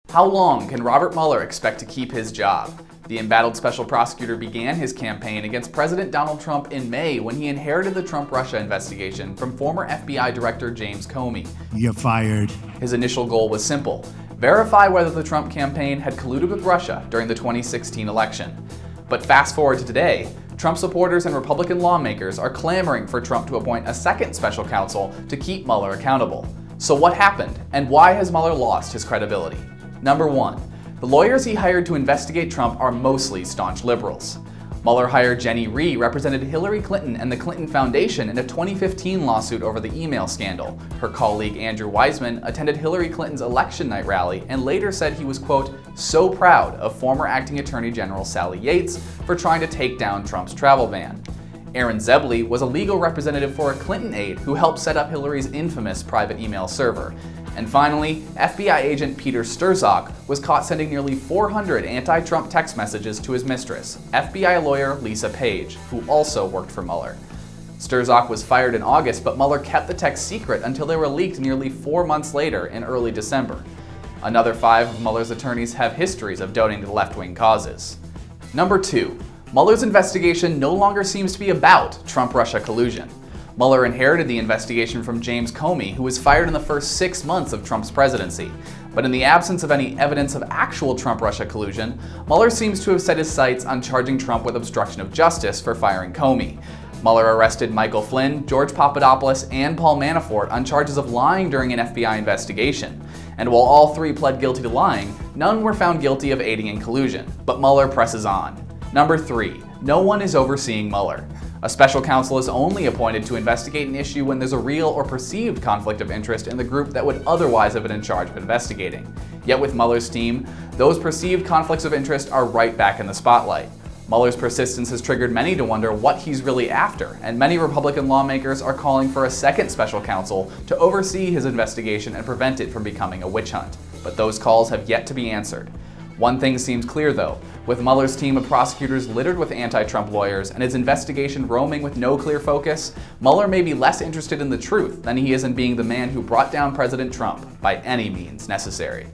How long can Robert Mueller expect to keep his job? The embattled special prosecutor began his campaign against President Donald Trump in May when he inherited the Trump-Russia investigation from former FBI Director James Comey. You're fired. His initial goal was simple: verify whether the Trump campaign had colluded with Russia during the 2016 election. But fast forward to today, Trump supporters and Republican lawmakers are clamoring for Trump to appoint a second special counsel to keep Mueller accountable. So what happened, and why has Mueller lost his credibility? Number 1. The lawyers he hired to investigate Trump are mostly staunch liberals. Mueller hired Jenny Rhee represented Hillary Clinton and the Clinton Foundation in a 2015 lawsuit over the email scandal. Her colleague Andrew Weissman attended Hillary Clinton's election night rally and later said he was, quote, so proud of former acting Attorney General Sally Yates for trying to take down Trump's travel ban. Aaron Zebley was a legal representative for a Clinton aide who helped set up Hillary's infamous private email server. And finally, FBI agent Peter Strzok was caught sending nearly 400 anti-Trump text messages to his mistress, FBI lawyer Lisa Page, who also worked for Mueller. Strzok was fired in August, but Mueller kept the texts secret until they were leaked nearly 4 months later in early December. Another 5 of Mueller's attorneys have histories of donating to left-wing causes. Number 2. Mueller's investigation no longer seems to be about Trump-Russia collusion. Mueller inherited the investigation from James Comey, who was fired in the first 6 months of Trump's presidency. But in the absence of any evidence of actual Trump-Russia collusion, Mueller seems to have set his sights on charging Trump with obstruction of justice for firing Comey. Mueller arrested Michael Flynn, George Papadopoulos, and Paul Manafort on charges of lying during an FBI investigation. And while all 3 pled guilty to lying, none were found guilty of aiding in collusion. But Mueller presses on. Number 3. No one is overseeing Mueller. A special counsel is only appointed to investigate an issue when there's a real or perceived conflict of interest in the group that would otherwise have been in charge of investigating. Yet with Mueller's team, those perceived conflicts of interest are right back in the spotlight. Mueller's persistence has triggered many to wonder what he's really after, and many Republican lawmakers are calling for a second special counsel to oversee his investigation and prevent it from becoming a witch hunt. But those calls have yet to be answered. One thing seems clear though, with Mueller's team of prosecutors littered with anti-Trump lawyers and his investigation roaming with no clear focus, Mueller may be less interested in the truth than he is in being the man who brought down President Trump by any means necessary.